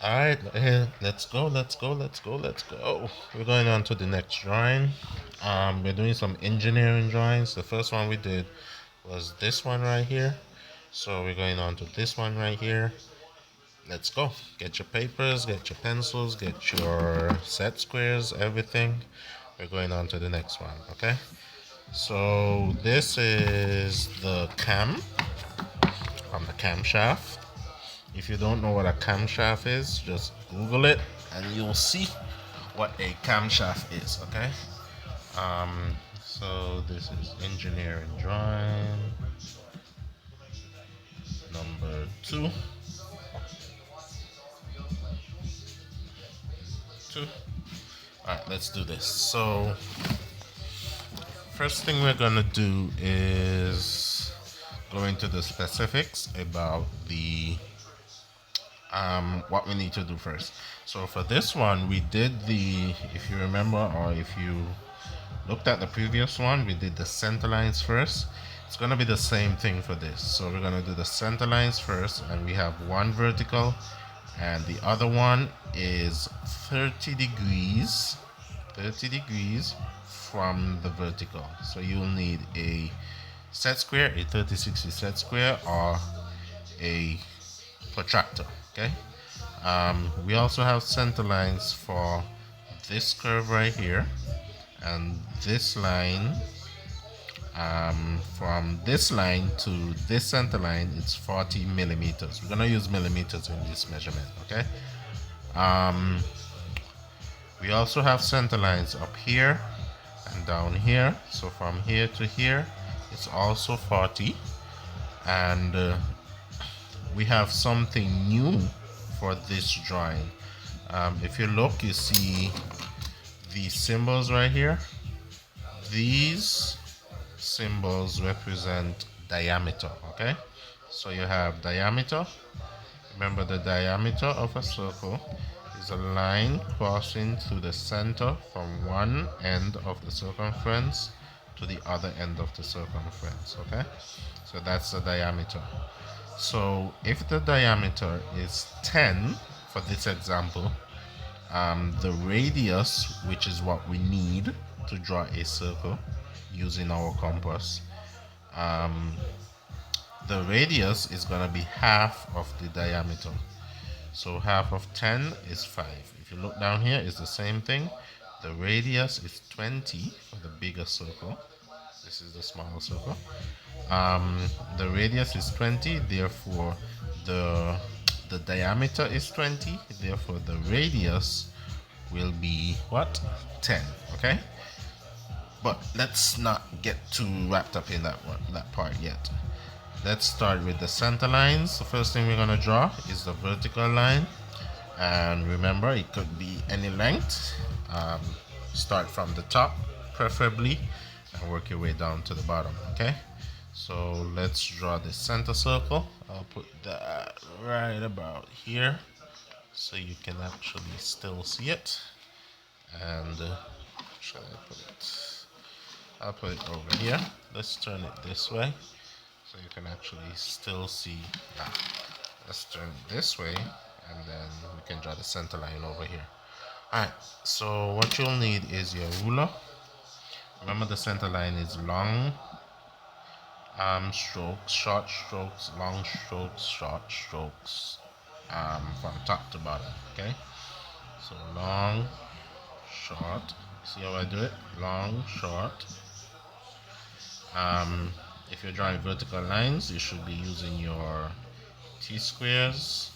All right, let's go, let's go, let's go, let's go. We're going on to the next drawing. We're doing some engineering drawings. The first one we did was this one right here. So we're going on to this one right here. Let's go. Get your papers, get your pencils, get your set squares, everything. We're going on to the next one, okay? So this is the cam from the camshaft. If you don't know what a camshaft is, just Google it and you'll see what a camshaft is, okay? So this is engineering drawing number 2. 2. Alright, let's do this. So first thing we're gonna do is go into the specifics about the what we need to do first. So for this one, we did the, if you remember, or if you looked at the previous one, we did the center lines first. It's gonna be the same thing for this. So we're gonna do the center lines first, and we have one vertical, and the other one is 30 degrees, 30 degrees from the vertical. So you'll need a set square, a 30-60 set square, or a protractor. Okay. We also have center lines for this curve right here, and this line. From this line to this center line, it's 40 millimeters. We're gonna use millimeters in this measurement. Okay. We also have center lines up here and down here. So from here to here, it's also 40, and we have something new for this drawing. If you look, you see these symbols right here. These symbols represent diameter, okay? So you have diameter. Remember, the diameter of a circle is a line crossing through the center from one end of the circumference to the other end of the circumference, okay? So that's the diameter. So if the diameter is 10 for this example, the radius, which is what we need to draw a circle using our compass, the radius is going to be half of the diameter. So half of 10 is 5. If you look down here, it's the same thing. The radius is 20 for the bigger circle. This is the smaller circle. The radius is 20, therefore the diameter is 20, therefore the radius will be what? 10. Okay? But let's not get too wrapped up in that part yet. Let's start with the center lines. The first thing we're going to draw is the vertical line, and remember, it could be any length. Start from the top preferably and work your way down to the bottom. Okay, so let's draw the center circle. I'll put that right about here so you can actually still see it. And shall I put it? I'll put it over here. Let's turn it this way so you can actually still see that. Let's turn it this way, and then we can draw the center line over here. Alright, so what you'll need is your ruler. Remember, the center line is long strokes, short strokes, long strokes, short strokes, from top to bottom. Okay, so long, short. See how I do it? Long, short. If you're drawing vertical lines, you should be using your T-squares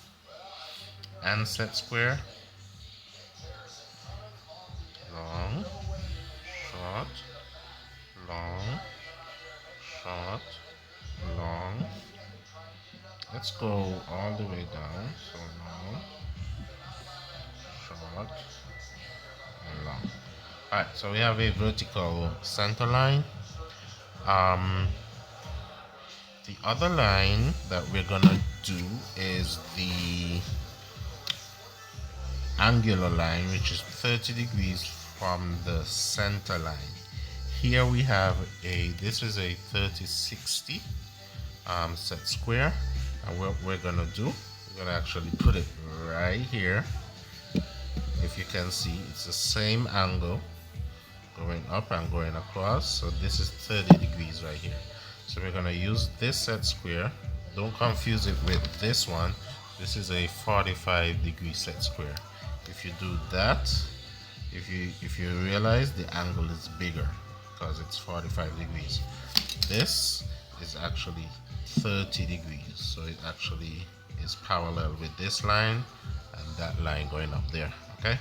and set square. Long, short, long, short, long. Let's go all the way down. So long, short, and long. Alright, so we have a vertical center line. The other line that we're gonna do is the angular line, which is 30 degrees from the center line. Here we have this is a 30-60 set square, and what we're gonna do we're gonna actually put it right here. If you can see, it's the same angle going up and going across. So this is 30 degrees right here. So we're gonna use this set square. Don't confuse it with this one. This is a 45-degree set square. If you do that, if you realize the angle is bigger because it's 45 degrees. This is actually 30 degrees, so it actually is parallel with this line and that line going up there. Okay,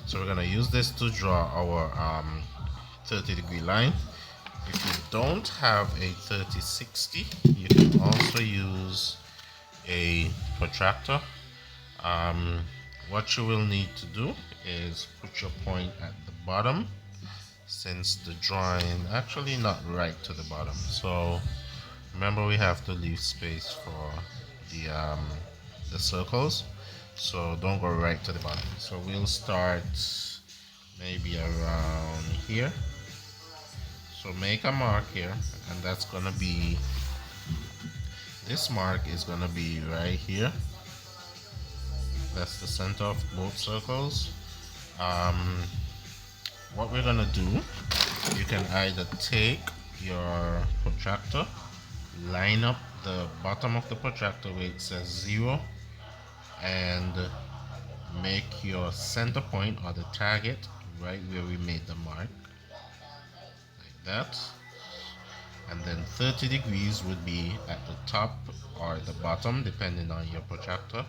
so we're gonna use this to draw our 30-degree line. If you don't have a 30-60, you can also use a protractor. What you will need to do is put your point at the bottom, since the drawing actually not right to the bottom. So remember, we have to leave space for the circles, so don't go right to the bottom. So we'll start maybe around here. So make a mark here, and that's gonna be, this mark is gonna be right here. That's the center of both circles. What we're gonna do, you can either take your protractor, line up the bottom of the protractor where it says 0, and make your center point or the target right where we made the mark, like that. And then 30 degrees would be at the top or the bottom depending on your protractor.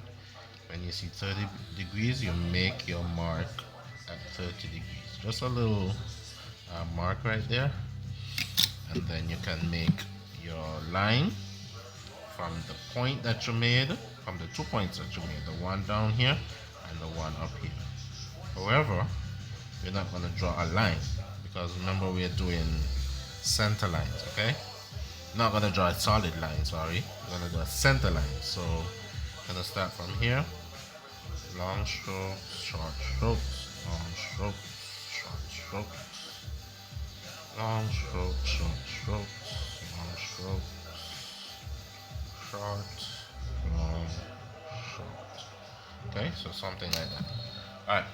When you see 30 degrees, you make your mark at 30 degrees. Just a little mark right there. And then you can make your line from the point that you made, from the 2 points that you made, the one down here and the one up here. However, we're not going to draw a line because remember, we're doing center lines, okay? Not going to draw a solid line, sorry. We're going to do a center line. So I'm going to start from here. Long strokes, short strokes, long strokes, short strokes, long strokes, short strokes, long strokes, short, long, short. Okay, so something like that. Alright,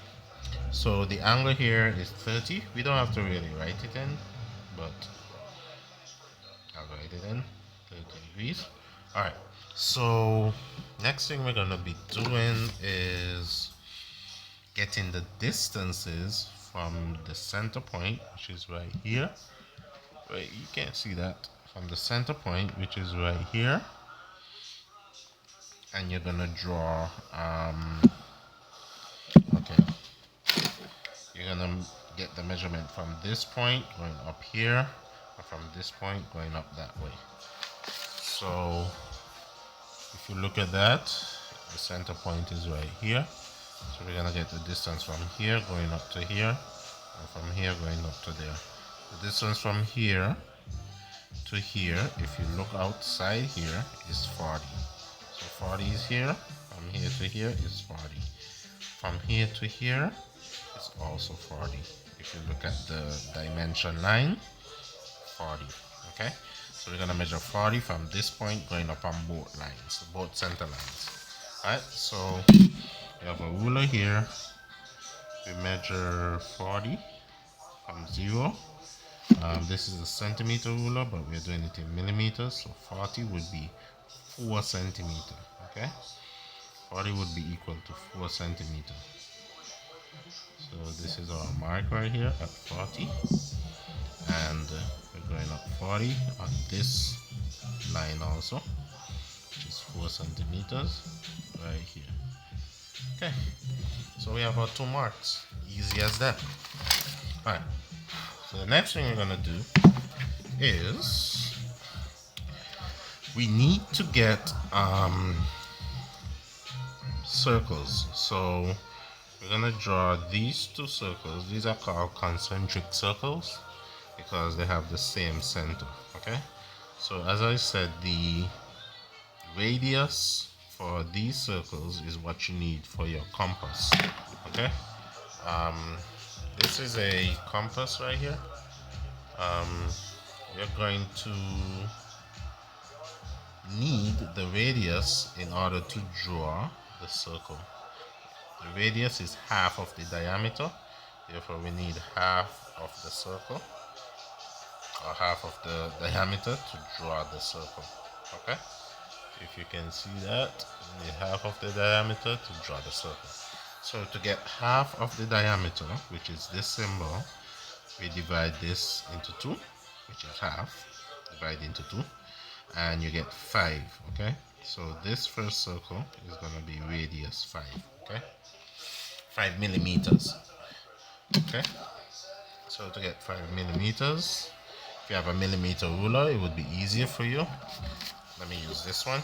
so the angle here is 30. We don't have to really write it in, but I'll write it in 30 degrees. Alright, so next thing we're gonna be doing is getting the distances from the center point, which is right here. Right, you can't see that, from the center point, which is right here, and you're gonna draw okay, you're gonna get the measurement from this point going up here, and from this point going up that way. So if you look at that, the center point is right here. So we're gonna get the distance from here going up to here, and from here going up to there. The distance from here to here, if you look outside here, is 40. So 40 is here, from here to here is 40. From here to here is also 40. If you look at the dimension line, 40, okay? So we're gonna measure 40 from this point going up on both lines, both center lines. Alright, so we have a ruler here. We measure 40 from 0. This is a centimeter ruler, but we're doing it in millimeters, so 40 would be 4 centimeters, okay? 40 would be equal to 4 centimeters. So this is our mark right here at 40, and we're going up 40 on this line also, which is 4 centimeters right here. Okay, so we have our 2 marks, easy as that. Alright, so the next thing we're gonna do is we need to get circles. So we're gonna draw these 2 circles. These are called concentric circles because they have the same center, okay? So as I said, the radius for these circles is what you need for your compass, okay? This is a compass right here. We're going to need the radius in order to draw the circle. The radius is half of the diameter, therefore we need half of the circle, or half of the diameter to draw the circle. Okay, if you can see that, you need half of the diameter to draw the circle. So to get half of the diameter, which is this symbol, we divide this into 2, which is half, divide into 2, and you get 5. Okay, so this first circle is going to be radius 5. Okay, 5 millimeters. Okay, so to get 5 millimeters, if you have a millimeter ruler, it would be easier for you. Let me use this one.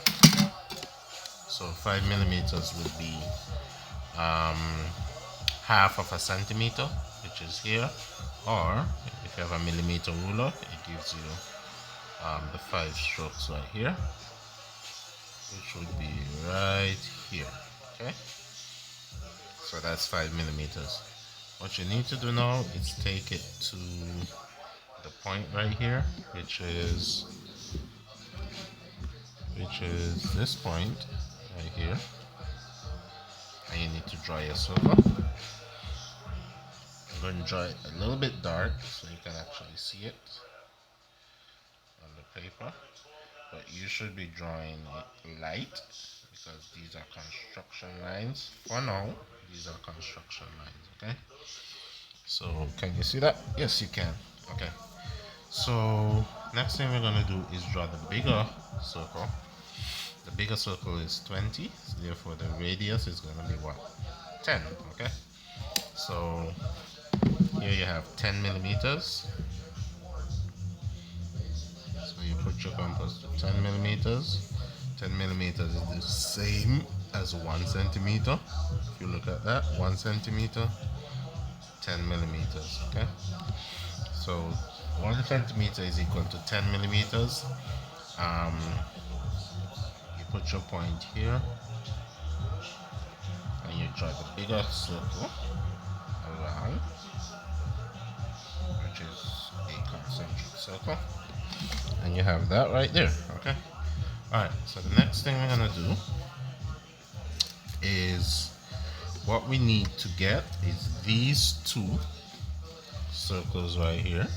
So 5 millimeters would be half of a centimeter, which is here, or if you have a millimeter ruler, it gives you the 5 strokes right here, which would be right here. Okay, so that's 5 millimeters. What you need to do now is take it to the point right here, which is this point right here, and you need to draw your circle. I'm going to draw it a little bit dark so you can actually see it on the paper, but you should be drawing it light because these are construction lines. For now, these are construction lines. Okay, so can you see that? Yes, you can. Okay, so next thing we're going to do is draw the bigger circle. The bigger circle is 20, so therefore the radius is going to be what? 10. Okay, so here you have 10 millimeters. So you put your compass to 10 millimeters. 10 millimeters is the same as 1 centimeter. If you look at that, 1 centimeter, 10 millimeters. Okay, so 1 centimeter is equal to 10 millimeters. You put your point here and you draw the bigger circle around, which is a concentric circle, and you have that right there. Okay, alright, so the next thing we're going to do is, what we need to get is these 2 circles right here.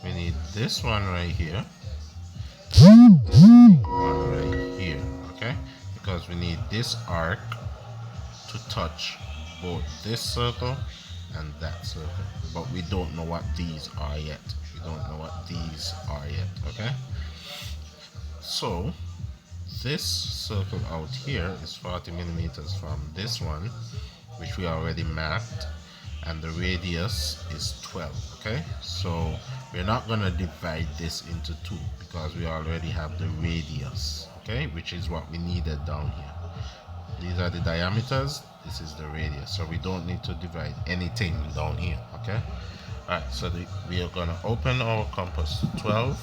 We need this one right here, this one right here. Okay, because we need this arc to touch both this circle and that circle, but we don't know what these are yet. We don't know what these are yet. Okay, so this circle out here is 40 millimeters from this one, which we already mapped, and the radius is 12. Okay, so we're not going to divide this into 2 because we already have the radius, okay, which is what we needed down here. These are the diameters, this is the radius, so we don't need to divide anything down here. Okay, alright, so we are going to open our compass to 12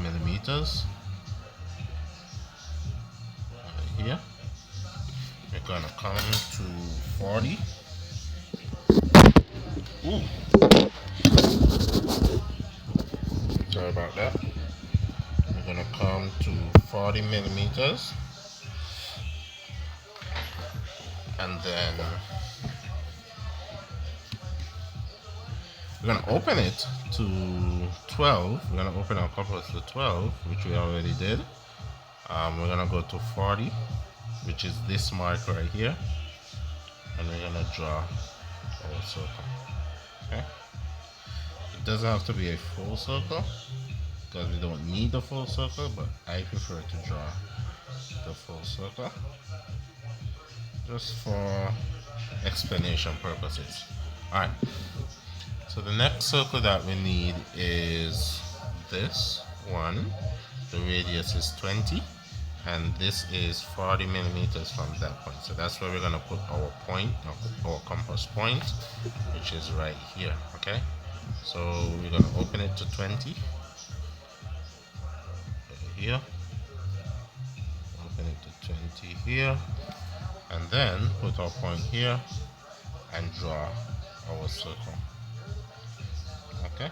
millimeters right here. We're going to come to 40. Ooh, sorry about that. We're going to come to 40 millimeters, and then we're going to open it to 12. We're going to open our compass to 12, which we already did. We're going to go to 40, which is this mark right here, and we're going to draw our circle. Okay, it doesn't have to be a full circle because we don't need the full circle, but I prefer to draw the full circle just for explanation purposes. Alright, so the next circle that we need is this one. The radius is 20, and this is 40 millimeters from that point. So that's where we're going to put our point, our compass point, which is right here. Okay, so we're going to open it to 20 here, open it to 20 here, and then put our point here and draw our circle. Okay,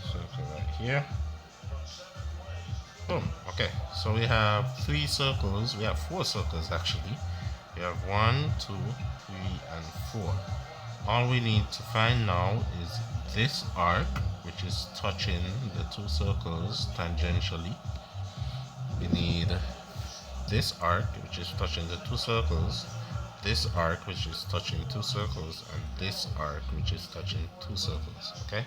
circle right here, Boom. Okay, so we have three circles. We have four circles actually. We have one, two, three, and four. All we need to find now is this arc, which is touching the two circles tangentially. We need this arc, which is touching the two circles, this arc, which is touching two circles, and this arc, which is touching two circles. Okay,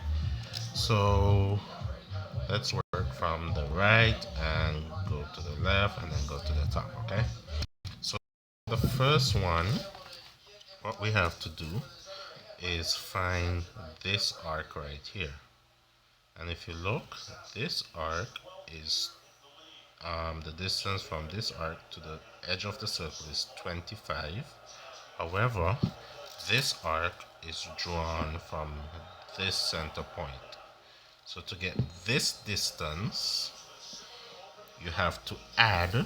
so let's work from the right and go to the left and then go to the top. Okay, so the first one, what we have to do is find this arc right here. And if you look, this arc is the distance from this arc to the edge of the circle is 25. However, this arc is drawn from this center point. So to get this distance, you have to add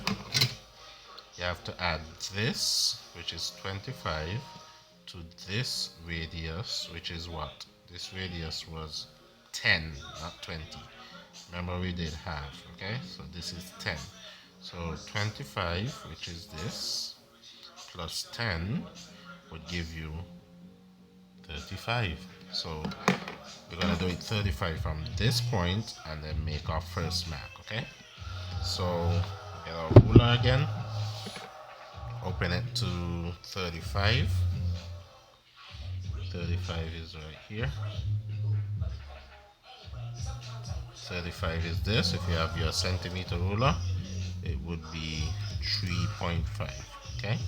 this, which is 25, to this radius, which is what? This radius was 10, not 20. Remember we did half, okay? So this is 10. So 25, which is this, plus 10 would give you 35. So we're gonna do it 35 from this point and then make our first mark, okay? So get our ruler again, open it to 35. 35 is right here. 35 is this. If you have your centimeter ruler, it would be 3.5, okay?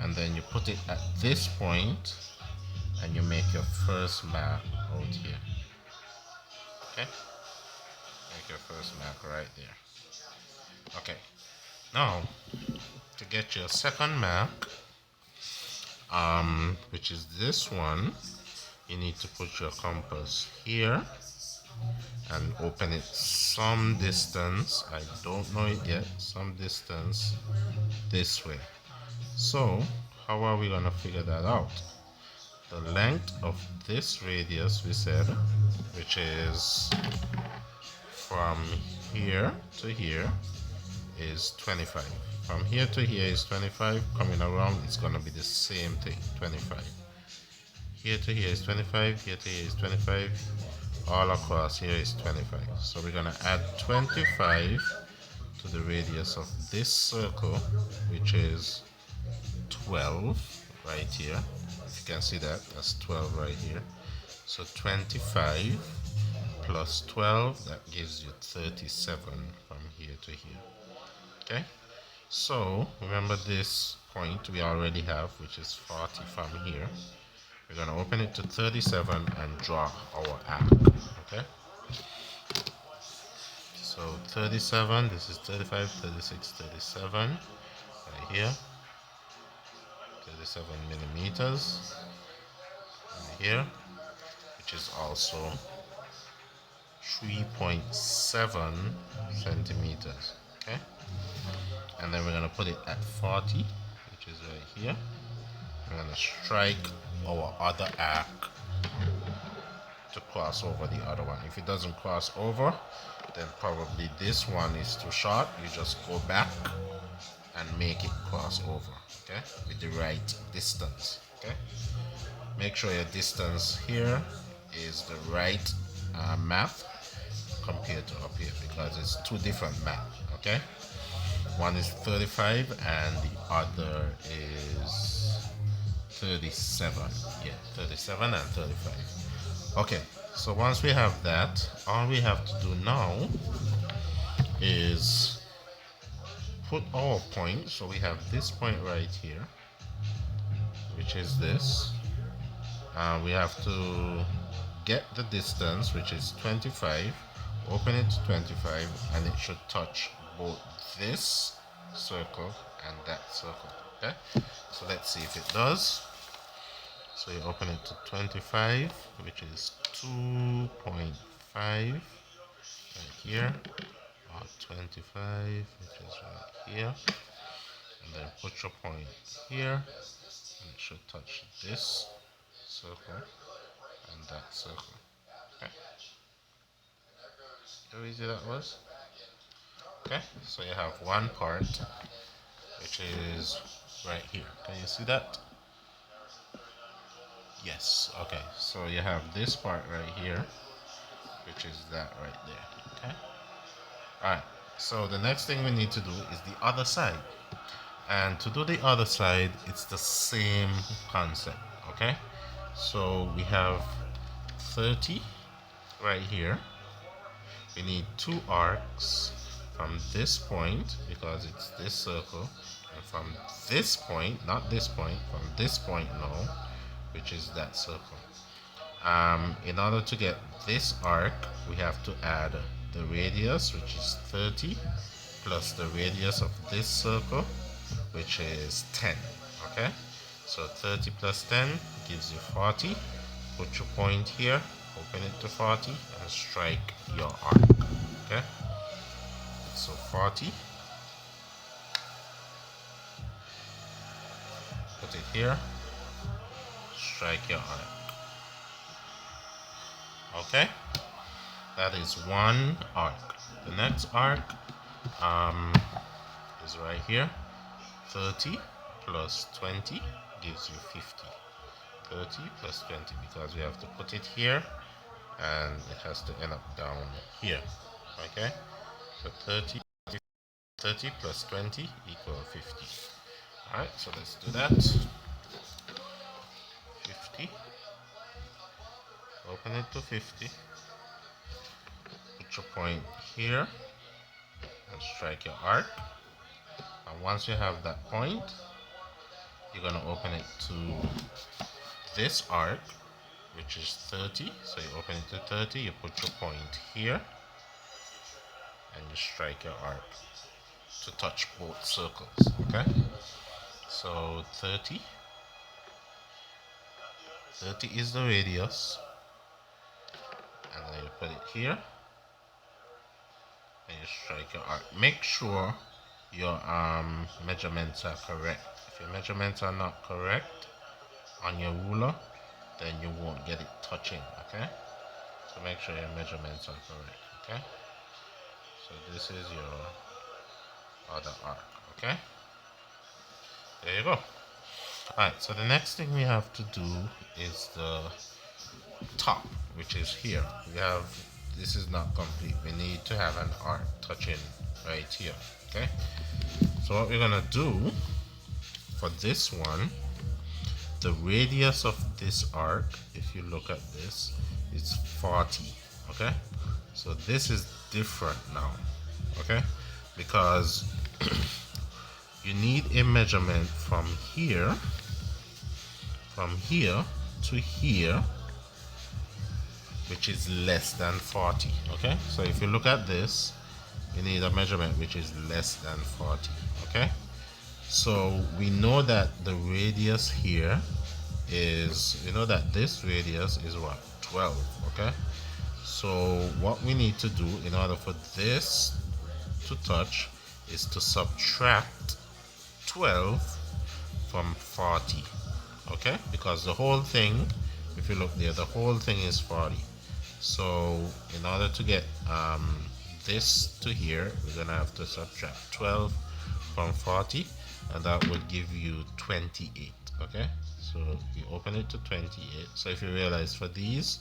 And then you put it at this point and you make your first mark out here, okay? Make your first mark right there. Okay, now to get your second mark, which is this one, you need to put your compass here and open it some distance, I don't know it yet, some distance this way. So how are we gonna figure that out? The length of this radius, we said, which is from here to here, is 25. From here to here is 25. Coming around, it's gonna be the same thing, 25. Here to here is 25. Here to here is 25. All across here is 25. So we're gonna add 25 to the radius of this circle, which is 12 right here. If you can see that, that's 12 right here. So 25 plus 12, that gives you 37 from here to here. Okay, so remember this point we already have, which is 40 from here. We're going to open it to 37 and draw our arc. Okay, so 37, this is 35, 36, 37 right here, 37 millimeters right here, which is also 3.7 centimeters. Okay, and then we're going to put it at 40, which is right here. We're going to strike our other arc to cross over the other one. If it doesn't cross over, then probably this one is too short. You just go back and make it cross over, okay, with the right distance. Okay, make sure your distance here is the right map compared to up here, because it's two different maps. Okay, one is 35 and the other is 37. Yeah, 37 and 35. Okay, so once we have that, all we have to do now is put our point. So we have this point right here, which is this. We have to get the distance, which is 25, open it to 25, and it should touch both this circle and that circle. Okay, so let's see if it does. So you open it to 25, which is 2.5 right here, or 25, which is right here, and then put your point here, and it should touch this circle and that circle. Okay, how easy that was. Okay, so you have one part which is right here. Can you see that? Yes. Okay, so you have this part right here, which is that right there. Okay. All right. So the next thing we need to do is the other side. And to do the other side, it's the same concept. Okay. So we have 30 right here. We need two arcs from this point because it's this circle, and from this point, not this point, from this point now, which is that circle. In order to get this arc, we have to add the radius, which is 30, plus the radius of this circle, which is 10. Okay, so 30 plus 10 gives you 40. Put your point here, open it to 40, and strike your arc. Okay, so 40. Put it here, strike your arc. Okay, that is one arc. The next arc is right here. 30 plus 20 gives you 50. 30 plus 20 because we have to put it here and it has to end up down here. Okay, so 30 plus 20 equal 50. Alright, so let's do that. 50. Open it to 50. Put your point here and strike your arc. And once you have that point, you're going to open it to this arc, which is 30. So you open it to 30, you put your point here, and you strike your arc to touch both circles. Okay? So 30 is the radius, and then you put it here, and you strike your arc. Make sure your measurements are correct. If your measurements are not correct on your ruler, then you won't get it touching. Okay, so make sure your measurements are correct. Okay, so this is your other arc. Okay, there you go. Alright, so the next thing we have to do is the top, which is here. This is not complete. We need to have an arc touching right here. Okay, so what we're gonna do for this one, the radius of this arc, if you look at this, is 40. Okay, so this is different now. Okay, because you need a measurement from here to here, which is less than 40. Okay, so if you look at this, you need a measurement which is less than 40. Okay, so we know that the radius here is, you know that this radius is what, 12. Okay, so what we need to do in order for this to touch is to subtract 12 from 40. Okay, because the whole thing, if you look there, the whole thing is 40. So in order to get this to here, we're gonna have to subtract 12 from 40, and that would give you 28. Okay, so you open it to 28. So if you realize, for these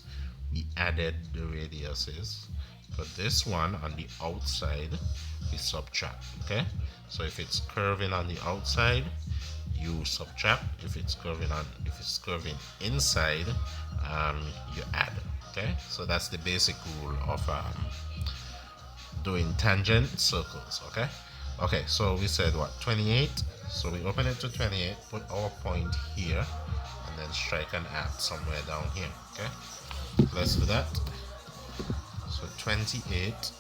we added the radiuses. For this one on the outside, we subtract. Okay, so if it's curving on the outside, you subtract. If it's curving inside, you add. Okay, so that's the basic rule of doing tangent circles. Okay, so we said what, 28. So we open it to 28, put our point here, and then strike an add somewhere down here. Okay, let's do that. So 28,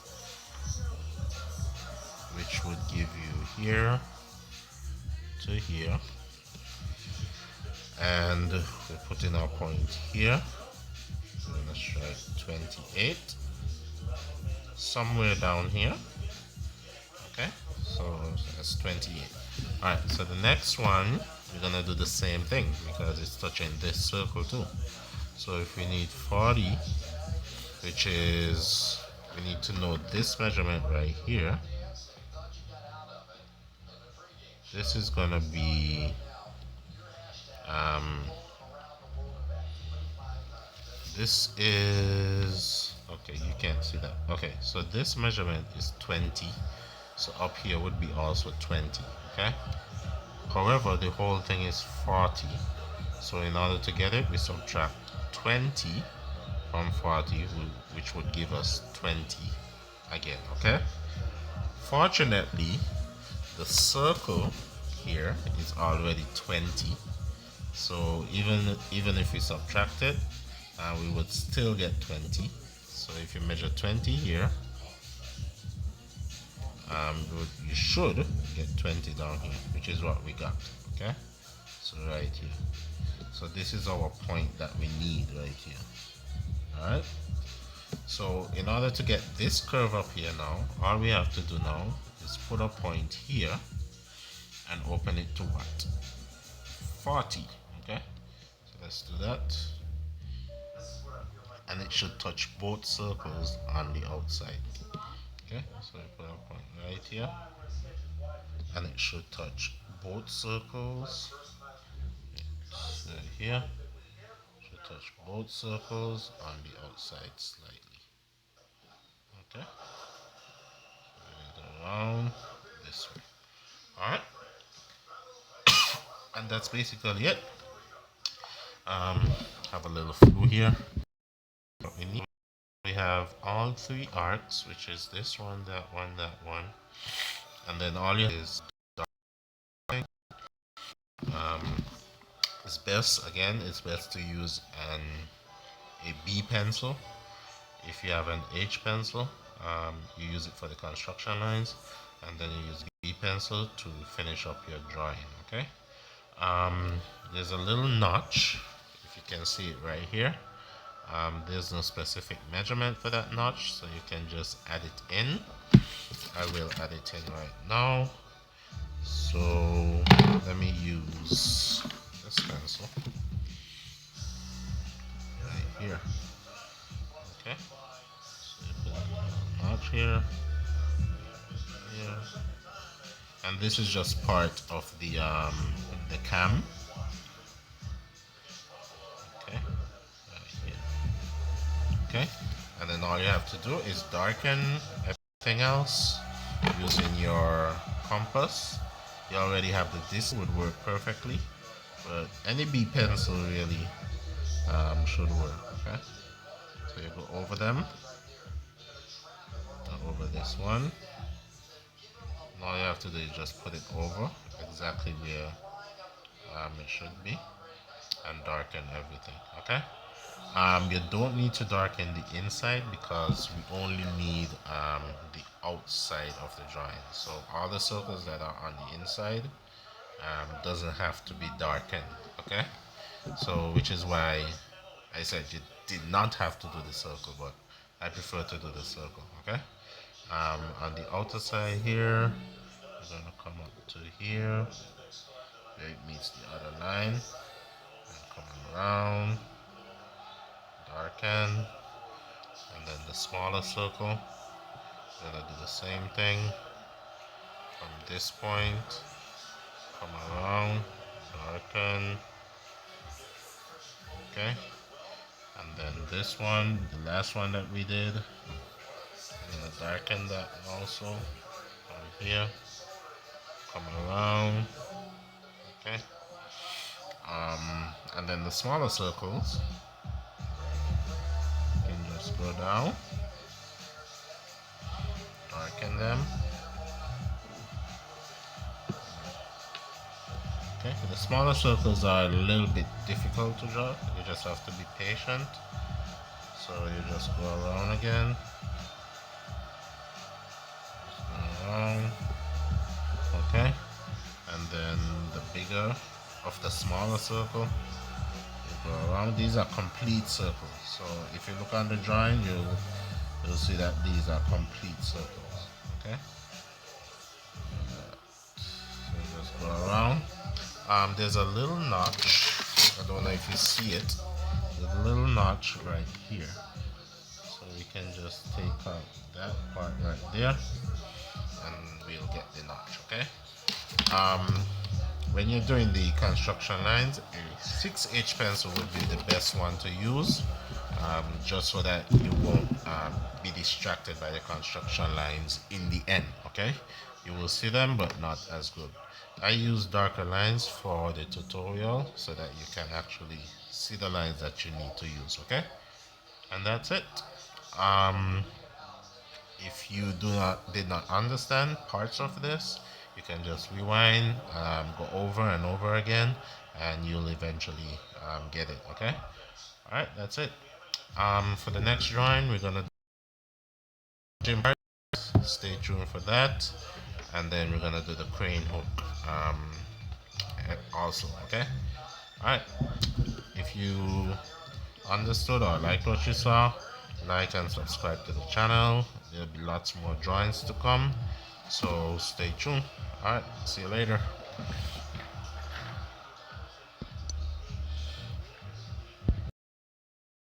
which would give you here to here, and we put in our point here. We're gonna strike 28 somewhere down here. Okay, so that's 28. Alright, so the next one, we're gonna do the same thing because it's touching this circle too. So if we need 40, which is, we need to know this measurement right here, this is gonna be this is okay, you can't see that. Okay, so this measurement is 20, so up here would be also 20. Okay, however, the whole thing is 40, so in order to get it, we subtract 20 from 40, which would give us 20 again. Okay, fortunately the circle here is already 20, so even if we subtract it, we would still get 20. So if you measure 20 here, you should get 20 down here, which is what we got. Okay, so right here, so this is our point that we need right here. All right, so in order to get this curve up here now, all we have to do now is put a point here and open it to what? 40. Okay, so let's do that, and it should touch both circles on the outside. Okay, so we put a point right here, and it should touch both circles. So here should touch both circles on the outside slightly. Okay, bring it around this way. All right, and that's basically it. Have a little flu here. What we need, we have all three arcs, which is this one, that one, that one, and then all you have is darkening. It's best to use a B pencil. If you have an H pencil, you use it for the construction lines, and then you use B pencil to finish up your drawing. Okay, there's a little notch, if you can see it right here. There's no specific measurement for that notch, so you can just add it in. I will add it in right now. So let me use this pencil right here. Okay, so you put a notch here, here, and this is just part of the cam. Okay, right here. Okay, and then all you have to do is darken everything else using your compass. You already have the disc, would work perfectly, but any B pencil really should work. Okay, so you go over them, over this one. All you have to do is just put it over exactly where it should be, and darken everything. Okay, you don't need to darken the inside because we only need the outside of the drawing. So all the circles that are on the inside doesn't have to be darkened. Okay, so which is why I said you did not have to do the circle, but I prefer to do the circle. Okay, on the outer side here, we're gonna come up to here where it meets the other line, and come around, darken, and then the smaller circle, we're gonna do the same thing from this point, come around, darken. Okay, and then this one, the last one that we did, I'm gonna darken that also from here, come around. Okay, and then the smaller circles, you can just go down, darken them. Okay, the smaller circles are a little bit difficult to draw. You just have to be patient. So you just go around again. Just go around. Okay, and then the bigger of the smaller circle, you go around. These are complete circles. So if you look on the drawing, you'll see that these are complete circles. Okay, so just go around. There's a little notch. I don't know if you see it. There's a little notch right here. So we can just take out that part right there, and we'll get the notch. Okay. when you're doing the construction lines, a 6H pencil would be the best one to use, just so that you won't be distracted by the construction lines in the end. Okay, you will see them but not as good. I use darker lines for the tutorial so that you can actually see the lines that you need to use. Okay, and that's it. um, if you did not understand parts of this, you can just rewind, go over and over again, and you'll eventually get it. Okay, all right, that's it. For the next drawing, we're gonna do parts. Stay tuned for that, and then we're gonna do the crane hook also. Okay, all right. If you understood or liked what you saw, like and subscribe to the channel. There'll be lots more drawings to come, so stay tuned. All right, see you later.